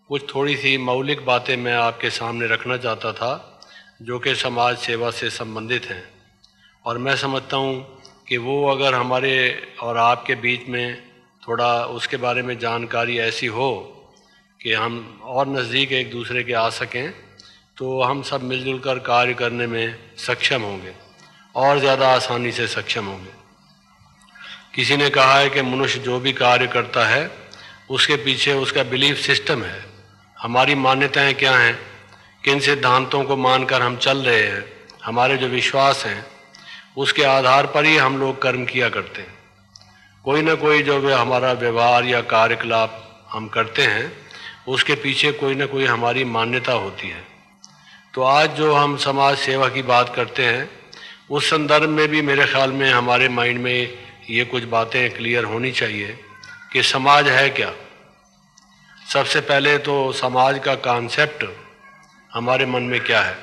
कुछ थोड़ी सी मौलिक बातें मैं आपके सामने रखना चाहता था जो कि समाज सेवा से संबंधित हैं, और मैं समझता हूँ कि वो अगर हमारे और आपके बीच में थोड़ा उसके बारे में जानकारी ऐसी हो कि हम और नज़दीक एक दूसरे के आ सकें, तो हम सब मिलजुल कर कार्य करने में सक्षम होंगे और ज़्यादा आसानी से सक्षम होंगे। किसी ने कहा है कि मनुष्य जो भी कार्य करता है उसके पीछे उसका बिलीफ सिस्टम है, हमारी मान्यताएं क्या हैं, किन सिद्धांतों को मानकर हम चल रहे हैं, हमारे जो विश्वास हैं उसके आधार पर ही हम लोग कर्म किया करते हैं। कोई ना कोई जो हमारा व्यवहार या कार्यकलाप हम करते हैं उसके पीछे कोई ना कोई हमारी मान्यता होती है। तो आज जो हम समाज सेवा की बात करते हैं उस संदर्भ में भी मेरे ख्याल में हमारे माइंड में ये कुछ बातें क्लियर होनी चाहिए कि समाज है क्या। सबसे पहले तो समाज का कॉन्सेप्ट हमारे मन में क्या है।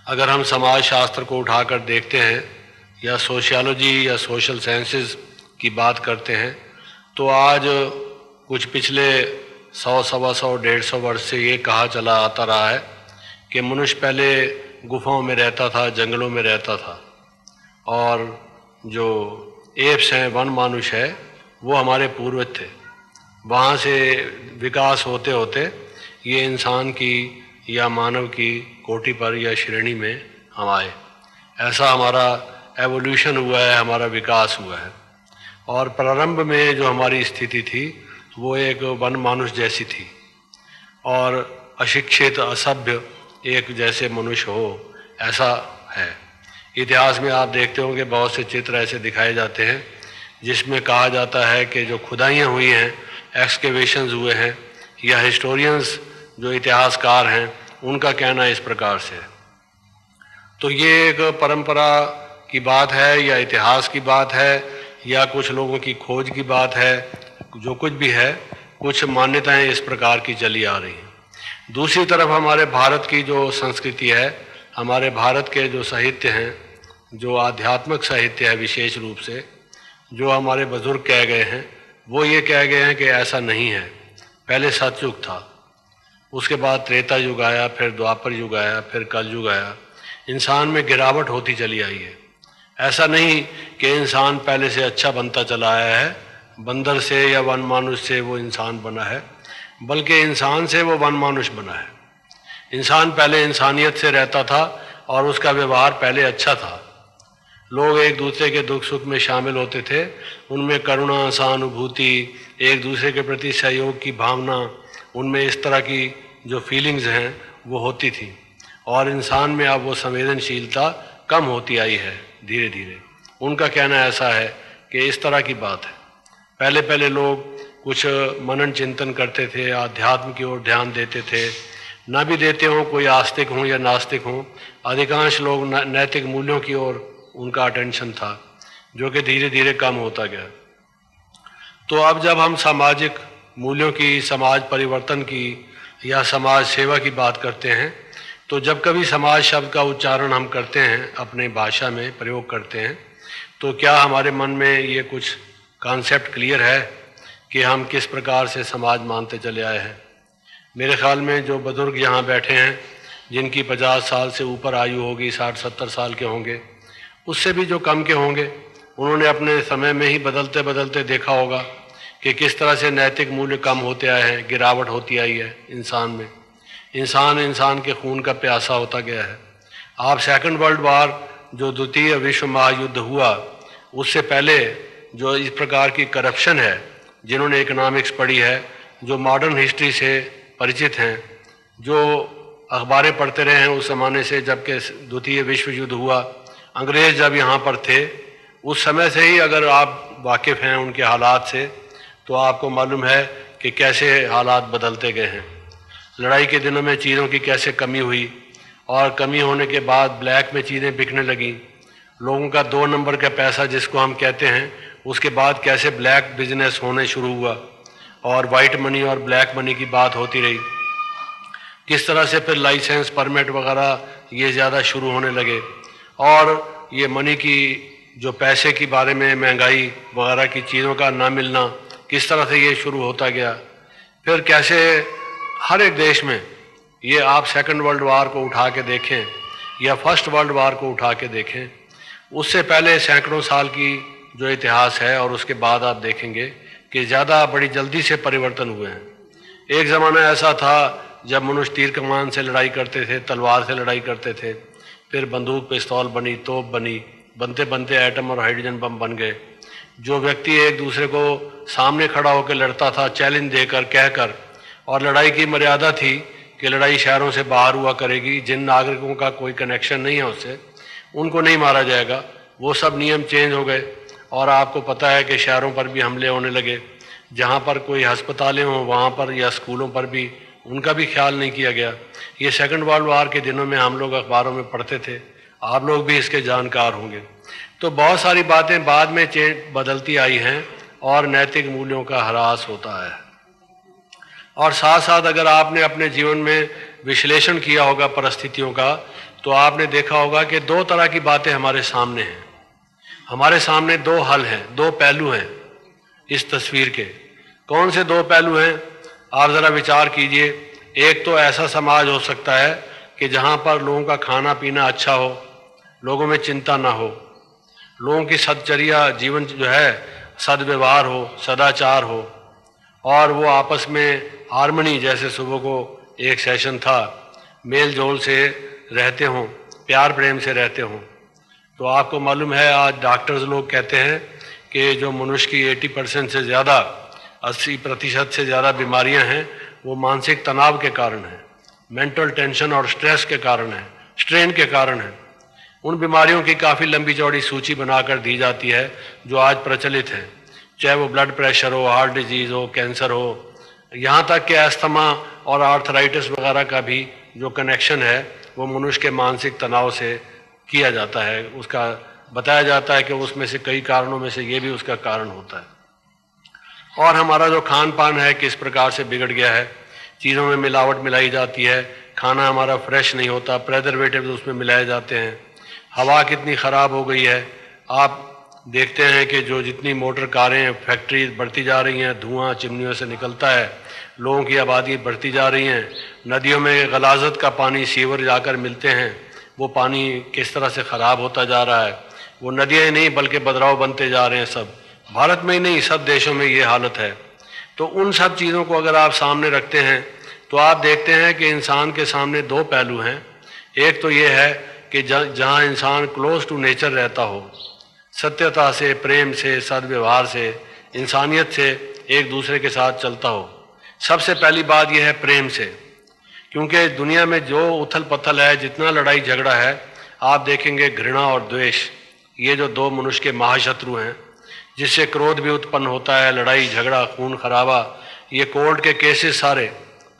अगर हम समाज शास्त्र को उठाकर देखते हैं या सोशियोलॉजी या सोशल साइंसेस की बात करते हैं तो आज कुछ पिछले 100, 125, 150 वर्ष से ये कहा चला आता रहा है कि मनुष्य पहले गुफाओं में रहता था, जंगलों में रहता था, और जो एप्स हैं, वन मानुष है, वो हमारे पूर्वज थे। वहाँ से विकास होते होते ये इंसान की या मानव की कोटि पर या श्रेणी में हम आए। ऐसा हमारा एवोल्यूशन हुआ है, हमारा विकास हुआ है। और प्रारंभ में जो हमारी स्थिति थी वो एक वन मानुष जैसी थी, और अशिक्षित, असभ्य एक जैसे मनुष्य हो, ऐसा है। इतिहास में आप देखते होंगे बहुत से चित्र ऐसे दिखाए जाते हैं जिसमें कहा जाता है कि जो खुदाइयाँ हुई हैं, एक्सकेवेशंस हुए हैं, या हिस्टोरियंस जो इतिहासकार हैं उनका कहना इस प्रकार से है। तो ये एक परंपरा की बात है या इतिहास की बात है या कुछ लोगों की खोज की बात है, जो कुछ भी है, कुछ मान्यताएं इस प्रकार की चली आ रही हैं। दूसरी तरफ हमारे भारत की जो संस्कृति है, हमारे भारत के जो साहित्य हैं, जो आध्यात्मिक साहित्य है, विशेष रूप से जो हमारे बुजुर्ग कह गए हैं, वो ये कह गए हैं कि ऐसा नहीं है। पहले सतयुग था, उसके बाद त्रेता युग आया, फिर द्वापर युग आया, फिर कल युग आया। इंसान में गिरावट होती चली आई है। ऐसा नहीं कि इंसान पहले से अच्छा बनता चला आया है, बंदर से या वन मानुष से वो इंसान बना है, बल्कि इंसान से वो वन मानुष बना है। इंसान पहले इंसानियत से रहता था और उसका व्यवहार पहले अच्छा था। लोग एक दूसरे के दुख सुख में शामिल होते थे, उनमें करुणा, सहानुभूति, एक दूसरे के प्रति सहयोग की भावना, उनमें इस तरह की जो फीलिंग्स हैं वो होती थी। और इंसान में अब वो संवेदनशीलता कम होती आई है धीरे धीरे। उनका कहना ऐसा है कि इस तरह की बात है। पहले पहले लोग कुछ मनन चिंतन करते थे, आध्यात्म की ओर ध्यान देते थे, ना भी देते हों, कोई आस्तिक हों या नास्तिक हों, अधिकांश लोग नैतिक मूल्यों की ओर उनका अटेंशन था, जो कि धीरे धीरे कम होता गया। तो अब जब हम सामाजिक मूल्यों की, समाज परिवर्तन की या समाज सेवा की बात करते हैं, तो जब कभी समाज शब्द का उच्चारण हम करते हैं, अपने भाषा में प्रयोग करते हैं, तो क्या हमारे मन में ये कुछ कॉन्सेप्ट क्लियर है कि हम किस प्रकार से समाज मानते चले आए हैं। मेरे ख्याल में जो बुजुर्ग यहाँ बैठे हैं, जिनकी 50 साल से ऊपर आयु होगी, 60-70 साल के होंगे, उससे भी जो कम के होंगे, उन्होंने अपने समय में ही बदलते बदलते देखा होगा कि किस तरह से नैतिक मूल्य कम होते आए हैं, गिरावट होती आई है इंसान में। इंसान के खून का प्यासा होता गया है। आप सेकंड वर्ल्ड वार, जो द्वितीय विश्व महायुद्ध हुआ, उससे पहले जो इस प्रकार की करप्शन है, जिन्होंने इकोनॉमिक्स पढ़ी है, जो मॉडर्न हिस्ट्री से परिचित हैं, जो अखबारें पढ़ते रहे हैं उस ज़माने से, जबकि द्वितीय विश्व युद्ध हुआ, अंग्रेज़ जब यहाँ पर थे, उस समय से ही अगर आप वाकिफ़ हैं उनके हालात से, तो आपको मालूम है कि कैसे हालात बदलते गए हैं। लड़ाई के दिनों में चीज़ों की कैसे कमी हुई, और कमी होने के बाद ब्लैक में चीज़ें बिकने लगीं। लोगों का 2 नंबर का पैसा जिसको हम कहते हैं, उसके बाद कैसे ब्लैक बिजनेस होने शुरू हुआ और वाइट मनी और ब्लैक मनी की बात होती रही। किस तरह से फिर लाइसेंस, परमिट वगैरह ये ज़्यादा शुरू होने लगे, और ये मनी की जो पैसे की बारे में महंगाई वगैरह की चीज़ों का ना मिलना, किस तरह से ये शुरू होता गया। फिर कैसे हर एक देश में, ये आप सेकंड वर्ल्ड वार को उठा के देखें या फर्स्ट वर्ल्ड वार को उठा के देखें, उससे पहले सैकड़ों साल की जो इतिहास है और उसके बाद आप देखेंगे कि ज़्यादा बड़ी जल्दी से परिवर्तन हुए हैं। एक ज़माना ऐसा था जब मनुष्य तीर कमान से लड़ाई करते थे, तलवार से लड़ाई करते थे, फिर बंदूक पिस्तौल बनी, तोप बनी, बनते बनते एटम और हाइड्रोजन बम बन गए। जो व्यक्ति एक दूसरे को सामने खड़ा होकर लड़ता था, चैलेंज देकर, कहकर, और लड़ाई की मर्यादा थी कि लड़ाई शहरों से बाहर हुआ करेगी, जिन नागरिकों का कोई कनेक्शन नहीं है उससे, उनको नहीं मारा जाएगा, वो सब नियम चेंज हो गए। और आपको पता है कि शहरों पर भी हमले होने लगे, जहाँ पर कोई अस्पतालें हों वहाँ पर या स्कूलों पर भी उनका भी ख्याल नहीं किया गया। ये सेकंड वर्ल्ड वार के दिनों में हम लोग अखबारों में पढ़ते थे, आप लोग भी इसके जानकार होंगे। तो बहुत सारी बातें बाद में बदलती आई हैं और नैतिक मूल्यों का ह्रास होता है। और साथ साथ अगर आपने अपने जीवन में विश्लेषण किया होगा परिस्थितियों का, तो आपने देखा होगा कि दो तरह की बातें हमारे सामने हैं। हमारे सामने दो हल हैं, दो पहलू हैं इस तस्वीर के। कौन से दो पहलू हैं? आप ज़रा विचार कीजिए। एक तो ऐसा समाज हो सकता है कि जहाँ पर लोगों का खाना पीना अच्छा हो, लोगों में चिंता ना हो, लोगों की सदचर्या जीवन जो है सदव्यवहार हो, सदाचार हो, और वो आपस में हारमनी, जैसे सुबह को एक सेशन था, मेल जोल से रहते हों, प्यार प्रेम से रहते हों। तो आपको मालूम है आज डॉक्टर्स लोग कहते हैं कि जो मनुष्य की 80% से ज़्यादा, 80% से ज़्यादा बीमारियां हैं वो मानसिक तनाव के कारण हैं, मेंटल टेंशन और स्ट्रेस के कारण है, स्ट्रेन के कारण है। उन बीमारियों की काफ़ी लंबी चौड़ी सूची बनाकर दी जाती है जो आज प्रचलित है, चाहे वो ब्लड प्रेशर हो, हार्ट डिजीज़ हो, कैंसर हो, यहाँ तक कि अस्थमा और आर्थराइटिस वगैरह का भी जो कनेक्शन है वो मनुष्य के मानसिक तनाव से किया जाता है। उसका बताया जाता है कि उसमें से कई कारणों में से ये भी उसका कारण होता है। और हमारा जो खान पान है किस प्रकार से बिगड़ गया है, चीज़ों में मिलावट मिलाई जाती है, खाना हमारा फ्रेश नहीं होता, प्रेजर्वेटिव उसमें मिलाए जाते हैं, हवा कितनी ख़राब हो गई है। आप देखते हैं कि जो जितनी मोटर कारें, फैक्ट्री बढ़ती जा रही हैं, धुआं चिमनियों से निकलता है, लोगों की आबादी बढ़ती जा रही है, नदियों में गलाजत का पानी सीवर जाकर मिलते हैं, वो पानी किस तरह से ख़राब होता जा रहा है। वो नदियाँ ही नहीं बल्कि बदराव बनते जा रहे हैं। सब भारत में ही नहीं, सब देशों में ये हालत है। तो उन सब चीज़ों को अगर आप सामने रखते हैं तो आप देखते हैं कि इंसान के सामने दो पहलू हैं। एक तो ये है कि जहाँ इंसान क्लोज टू नेचर रहता हो, सत्यता से, प्रेम से, सद्व्यवहार से, इंसानियत से एक दूसरे के साथ चलता हो। सबसे पहली बात यह है प्रेम से, क्योंकि दुनिया में जो उथल पथल है, जितना लड़ाई झगड़ा है, आप देखेंगे घृणा और द्वेष, ये जो दो मनुष्य के महाशत्रु हैं, जिससे क्रोध भी उत्पन्न होता है, लड़ाई झगड़ा, खून खराबा, ये कोर्ट के केसेस सारे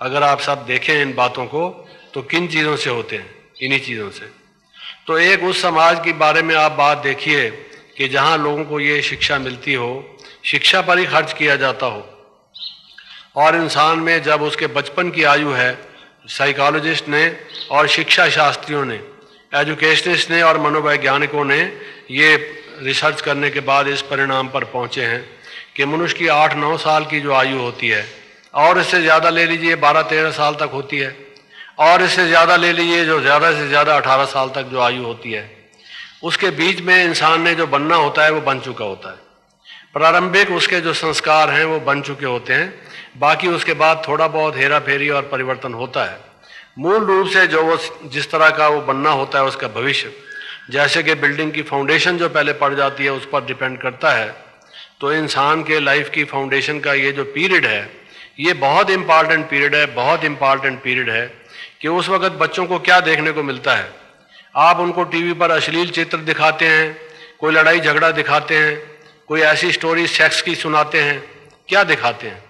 अगर आप सब देखें इन बातों को तो किन चीज़ों से होते हैं? इन्हीं चीज़ों से। तो एक उस समाज के बारे में आप बात देखिए कि जहाँ लोगों को ये शिक्षा मिलती हो, शिक्षा पर ही खर्च किया जाता हो, और इंसान में जब उसके बचपन की आयु है, साइकोलॉजिस्ट ने और शिक्षा शास्त्रियों ने, एजुकेशनिस्ट ने और मनोवैज्ञानिकों ने ये रिसर्च करने के बाद इस परिणाम पर पहुँचे हैं कि मनुष्य की 8-9 साल की जो आयु होती है, और इससे ज़्यादा ले लीजिए 12-13 साल तक होती है, और इससे ज़्यादा ले लीजिए जो ज़्यादा से ज़्यादा 18 साल तक जो आयु होती है, उसके बीच में इंसान ने जो बनना होता है वो बन चुका होता है। प्रारंभिक उसके जो संस्कार हैं वो बन चुके होते हैं, बाकी उसके बाद थोड़ा बहुत हेरा फेरी और परिवर्तन होता है। मूल रूप से जो वो जिस तरह का वो बनना होता है उसका भविष्य, जैसे कि बिल्डिंग की फाउंडेशन जो पहले पड़ जाती है उस पर डिपेंड करता है। तो इंसान के लाइफ की फाउंडेशन का ये जो पीरियड है, ये बहुत इम्पॉर्टेंट पीरियड है, बहुत इम्पॉर्टेंट पीरियड है कि उस वक्त बच्चों को क्या देखने को मिलता है। आप उनको टीवी पर अश्लील चित्र दिखाते हैं, कोई लड़ाई झगड़ा दिखाते हैं, कोई ऐसी स्टोरी सेक्स की सुनाते हैं, क्या दिखाते हैं?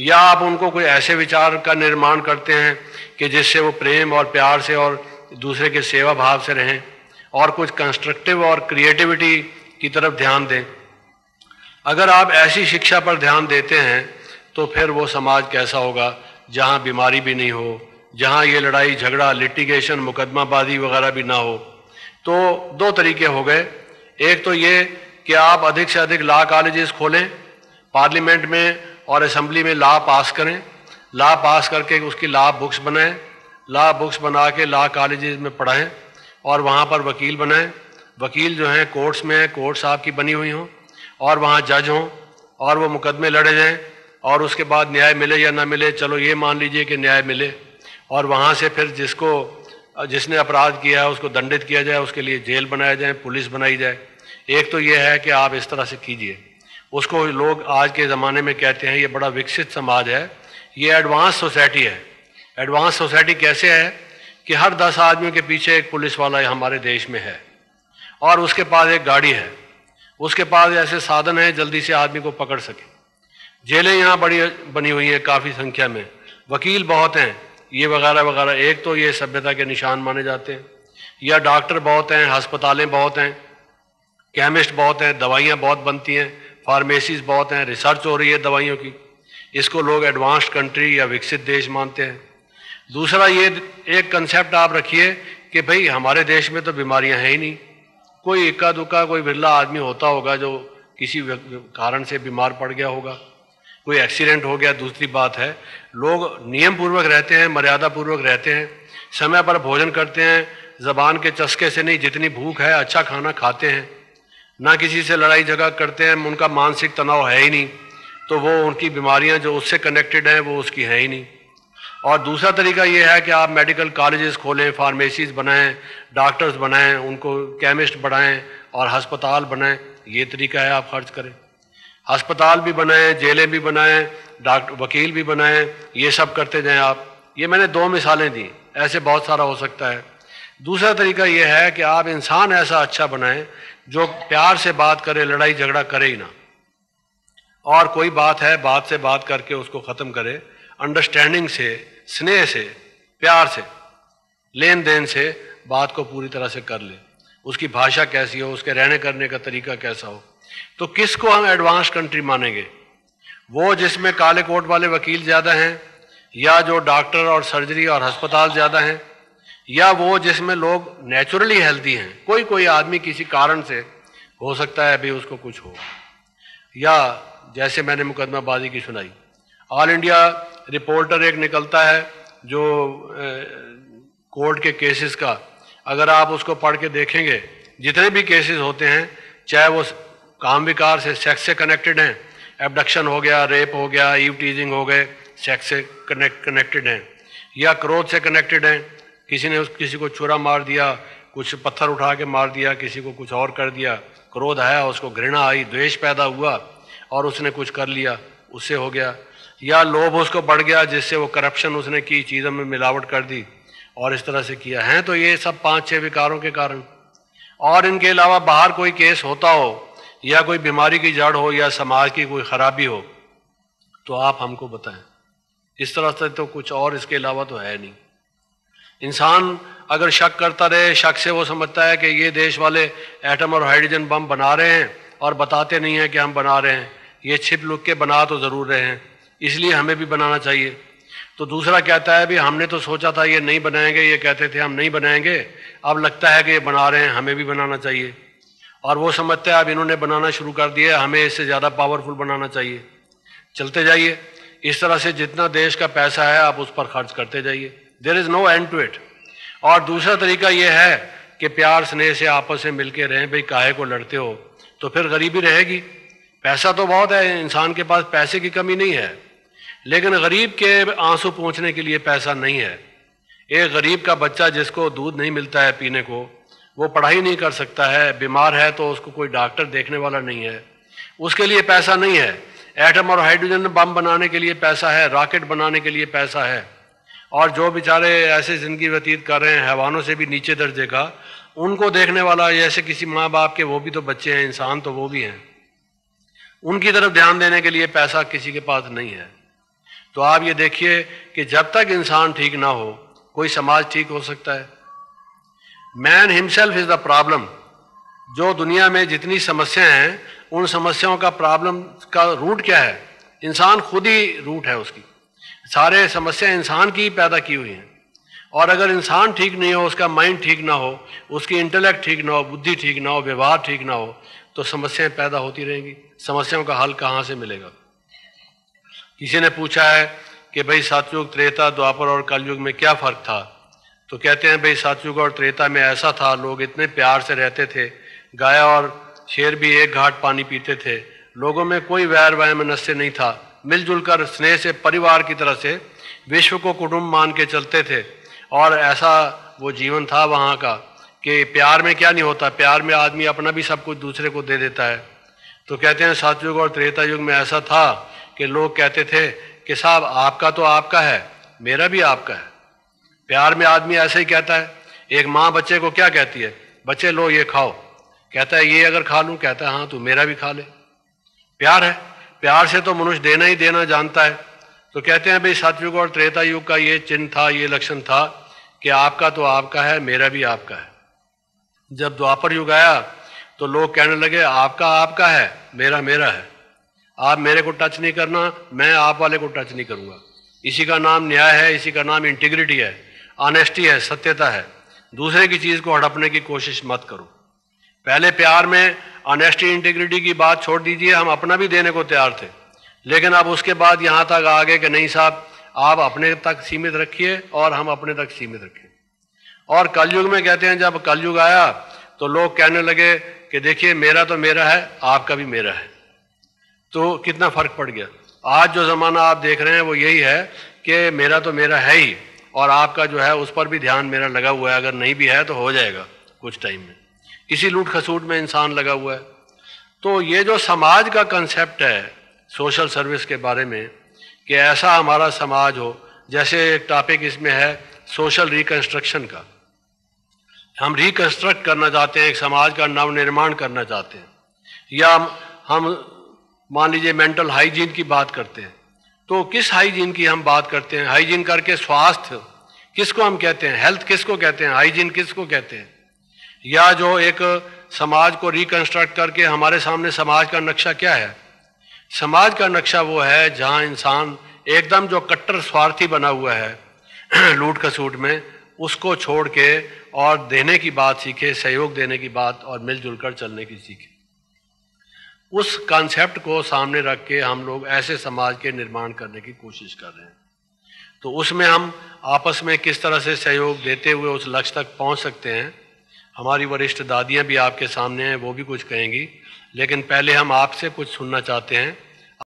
या आप उनको कोई ऐसे विचार का निर्माण करते हैं कि जिससे वो प्रेम और प्यार से और दूसरे के सेवा भाव से रहें और कुछ कंस्ट्रक्टिव और क्रिएटिविटी की तरफ ध्यान दें। अगर आप ऐसी शिक्षा पर ध्यान देते हैं तो फिर वो समाज कैसा होगा जहाँ बीमारी भी नहीं हो, जहाँ ये लड़ाई झगड़ा, लिटिगेशन, मुकदमाबाजी वगैरह भी ना हो। तो दो तरीके हो गए। एक तो ये कि आप अधिक से अधिक लॉ कॉलेजेस खोलें, पार्लियामेंट में और असेंबली में लॉ पास करें, लॉ पास करके उसकी लॉ बुक्स बनाएं, लॉ बुक्स बना के लॉ कॉलेजेस में पढ़ाएं और वहाँ पर वकील बनाएं। वकील जो हैं कोर्ट्स में, कोर्ट्स आपकी बनी हुई हों और वहाँ जज हों और वो मुकदमे लड़े जाएं और उसके बाद न्याय मिले या ना मिले, चलो ये मान लीजिए कि न्याय मिले और वहाँ से फिर जिसने अपराध किया है उसको दंडित किया जाए, उसके लिए जेल बनाया जाए, पुलिस बनाई जाए। एक तो ये है कि आप इस तरह से कीजिए। उसको लोग आज के ज़माने में कहते हैं ये बड़ा विकसित समाज है, ये एडवांस सोसाइटी है। एडवांस सोसाइटी कैसे है कि हर 10 आदमियों के पीछे एक पुलिस वाला हमारे देश में है और उसके पास एक गाड़ी है, उसके पास ऐसे साधन हैं जल्दी से आदमी को पकड़ सके। जेलें यहाँ बड़ी बनी हुई हैं काफ़ी संख्या में, वकील बहुत हैं, ये वगैरह वगैरह। एक तो ये सभ्यता के निशान माने जाते हैं। या डॉक्टर बहुत हैं, अस्पतालें बहुत हैं, केमिस्ट बहुत हैं, दवाइयाँ बहुत बनती हैं, फार्मेसीज बहुत हैं, रिसर्च हो रही है दवाइयों की। इसको लोग एडवांस्ड कंट्री या विकसित देश मानते हैं। दूसरा ये एक कंसेप्ट आप रखिए कि भाई हमारे देश में तो बीमारियां हैं ही नहीं, कोई इक्का दुक्का कोई बिरला आदमी होता होगा जो किसी कारण से बीमार पड़ गया होगा, कोई एक्सीडेंट हो गया। दूसरी बात है लोग नियम पूर्वक रहते हैं, मर्यादा पूर्वक रहते हैं, समय पर भोजन करते हैं, ज़बान के चस्के से नहीं, जितनी भूख है अच्छा खाना खाते हैं, ना किसी से लड़ाई झगड़ा करते हैं, उनका मानसिक तनाव है ही नहीं, तो वो उनकी बीमारियां जो उससे कनेक्टेड हैं वो उसकी हैं ही नहीं। और दूसरा तरीका ये है कि आप मेडिकल कॉलेजेस खोलें, फार्मेसीज बनाएं, डॉक्टर्स बनाएं, उनको केमिस्ट बनाएं और अस्पताल बनाएं। ये तरीका है आप खर्च करें। अस्पताल भी बनाएं, जेलें भी बनाएं, डॉक्टर वकील भी बनाएं, ये सब करते जाएं आप। ये मैंने 2 मिसालें दी, ऐसे बहुत सारा हो सकता है। दूसरा तरीका ये है कि आप इंसान ऐसा अच्छा बनाएं जो प्यार से बात करे, लड़ाई झगड़ा करे ही ना, और कोई बात है बात से बात करके उसको ख़त्म करे, अंडरस्टैंडिंग से, स्नेह से, प्यार से, लेन देन से बात को पूरी तरह से कर ले। उसकी भाषा कैसी हो, उसके रहने करने का तरीका कैसा हो। तो किसको हम एडवांस कंट्री मानेंगे? वो जिसमें काले कोट वाले वकील ज़्यादा हैं, या जो डॉक्टर और सर्जरी और अस्पताल ज़्यादा हैं, या वो जिसमें लोग नेचुरली हेल्दी हैं। कोई कोई आदमी किसी कारण से हो सकता है भी उसको कुछ हो, या जैसे मैंने मुकदमाबाजी की सुनाई, ऑल इंडिया रिपोर्टर एक निकलता है जो कोर्ट के केसेस का, अगर आप उसको पढ़ के देखेंगे, जितने भी केसेस होते हैं, चाहे वो काम विकार से, सेक्स से कनेक्टेड हैं, एबडक्शन हो गया, रेप हो गया, ईव टीजिंग हो गए, सेक्स से कनेक्टेड हैं, या क्रोध से कनेक्टेड हैं, किसी को छुरा मार दिया, कुछ पत्थर उठा के मार दिया, किसी को कुछ और कर दिया, क्रोध आया, उसको घृणा आई, द्वेष पैदा हुआ और उसने कुछ कर लिया, उससे हो गया। या लोभ उसको बढ़ गया जिससे वो करप्शन उसने की, चीज़ों में मिलावट कर दी और इस तरह से किया है। तो ये सब 5-6 विकारों के कारण। और इनके अलावा बाहर कोई केस होता हो, या कोई बीमारी की जड़ हो, या समाज की कोई खराबी हो, तो आप हमको बताएं। इस तरह से तो कुछ और इसके अलावा तो है नहीं। इंसान अगर शक करता रहे, शक से वो समझता है कि ये देश वाले एटम और हाइड्रोजन बम बना रहे हैं और बताते नहीं हैं कि हम बना रहे हैं, ये छिप लुक के बना तो ज़रूर रहे हैं, इसलिए हमें भी बनाना चाहिए। तो दूसरा कहता है भी हमने तो सोचा था ये नहीं बनाएंगे, ये कहते थे हम नहीं बनाएंगे, अब लगता है कि ये बना रहे हैं, हमें भी बनाना चाहिए। और वो समझते हैं अब इन्होंने बनाना शुरू कर दिया, हमें इससे ज़्यादा पावरफुल बनाना चाहिए। चलते जाइए, इस तरह से जितना देश का पैसा है आप उस पर खर्च करते जाइए, there is no end to it. और दूसरा तरीका ये है कि प्यार स्नेह से आपस में मिल के रहें। भाई काहे को लड़ते हो, तो फिर गरीबी रहेगी। पैसा तो बहुत है, इंसान के पास पैसे की कमी नहीं है, लेकिन गरीब के आंसू पोंछने के लिए पैसा नहीं है। एक गरीब का बच्चा जिसको दूध नहीं मिलता है पीने को, वो पढ़ाई नहीं कर सकता है, बीमार है तो उसको कोई डॉक्टर देखने वाला नहीं है, उसके लिए पैसा नहीं है। एटम और हाइड्रोजन बम बनाने के लिए पैसा है, रॉकेट बनाने के लिए पैसा है। और जो बेचारे ऐसे ज़िंदगी व्यतीत कर रहे हैं हैवानों से भी नीचे दर्जे का, उनको देखने वाला जैसे किसी माँ बाप के, वो भी तो बच्चे हैं, इंसान तो वो भी हैं, उनकी तरफ ध्यान देने के लिए पैसा किसी के पास नहीं है। तो आप ये देखिए कि जब तक इंसान ठीक ना हो कोई समाज ठीक हो सकता है? Man himself is the problem. जो दुनिया में जितनी समस्याएं हैं, उन समस्याओं का प्रॉब्लम का रूट क्या है? इंसान खुद ही रूट है उसकी। सारे समस्याएं इंसान की ही पैदा की हुई हैं। और अगर इंसान ठीक नहीं हो, उसका माइंड ठीक ना हो, उसकी इंटेलेक्ट ठीक ना हो, बुद्धि ठीक ना हो, व्यवहार ठीक ना हो, तो समस्याएं पैदा होती रहेंगी। समस्याओं का हल कहाँ से मिलेगा? किसी ने पूछा है कि भाई सतयुग, त्रेता, द्वापर और कलयुग में क्या फ़र्क था। तो कहते हैं भाई सतयुग और त्रेता में ऐसा था, लोग इतने प्यार से रहते थे, गाय और शेर भी एक घाट पानी पीते थे, लोगों में कोई वैर वैमनस्य नहीं था, मिलजुल कर स्नेह से परिवार की तरह से विश्व को कुटुंब मान के चलते थे। और ऐसा वो जीवन था वहाँ का कि प्यार में क्या नहीं होता, प्यार में आदमी अपना भी सब कुछ दूसरे को दे देता है। तो कहते हैं सतयुग और त्रेता युग में ऐसा था कि लोग कहते थे कि साहब आपका तो आपका है, मेरा भी आपका है। प्यार में आदमी ऐसे ही कहता है। एक माँ बच्चे को क्या कहती है, बच्चे लो ये खाओ, कहता है ये अगर खा लूँ, कहता है हाँ तू मेरा भी खा ले। प्यार है, प्यार से तो मनुष्य देना ही देना जानता है। तो कहते हैं भाई सतयुग और त्रेता युग का ये चिन्ह था, ये लक्षण था कि आपका तो आपका है, मेरा भी आपका है। जब द्वापर युग आया तो लोग कहने लगे आपका आपका है, मेरा मेरा है, आप मेरे को टच नहीं करना, मैं आप वाले को टच नहीं करूँगा। इसी का नाम न्याय है, इसी का नाम इंटीग्रिटी है, ऑनेस्टी है, सत्यता है। दूसरे की चीज़ को हड़पने की कोशिश मत करो। पहले प्यार में ऑनेस्टी इंटीग्रिटी की बात छोड़ दीजिए, हम अपना भी देने को तैयार थे, लेकिन अब उसके बाद यहाँ तक आ गए कि नहीं साहब आप अपने तक सीमित रखिए और हम अपने तक सीमित रखें। और कलयुग में कहते हैं जब कलयुग आया तो लोग कहने लगे कि देखिए मेरा तो मेरा है, आपका भी मेरा है। तो कितना फर्क पड़ गया। आज जो ज़माना आप देख रहे हैं वो यही है कि मेरा तो मेरा है ही, और आपका जो है उस पर भी ध्यान मेरा लगा हुआ है, अगर नहीं भी है तो हो जाएगा कुछ टाइम में। इसी लूट खसूट में इंसान लगा हुआ है। तो ये जो समाज का कंसेप्ट है सोशल सर्विस के बारे में कि ऐसा हमारा समाज हो, जैसे एक टॉपिक इसमें है सोशल रिकंस्ट्रक्शन का, हम रिकंस्ट्रक्ट करना चाहते हैं, एक समाज का नवनिर्माण करना चाहते हैं, या हम मान लीजिए मेंटल हाइजीन की बात करते हैं। तो किस हाइजीन की हम बात करते हैं? हाइजीन करके स्वास्थ्य किसको हम कहते हैं, हेल्थ किसको कहते हैं, हाइजीन किसको कहते हैं? या जो एक समाज को रिकंस्ट्रक्ट करके हमारे सामने समाज का नक्शा क्या है? समाज का नक्शा वो है जहां इंसान एकदम जो कट्टर स्वार्थी बना हुआ है लूट खसूट में, उसको छोड़ के और देने की बात सीखे, सहयोग देने की बात और मिलजुल कर चलने की सीखे। उस कॉन्सेप्ट को सामने रख के हम लोग ऐसे समाज के निर्माण करने की कोशिश कर रहे हैं। तो उसमें हम आपस में किस तरह से सहयोग देते हुए उस लक्ष्य तक पहुंच सकते हैं, हमारी वरिष्ठ दादियां भी आपके सामने हैं, वो भी कुछ कहेंगी। लेकिन पहले हम आपसे कुछ सुनना चाहते हैं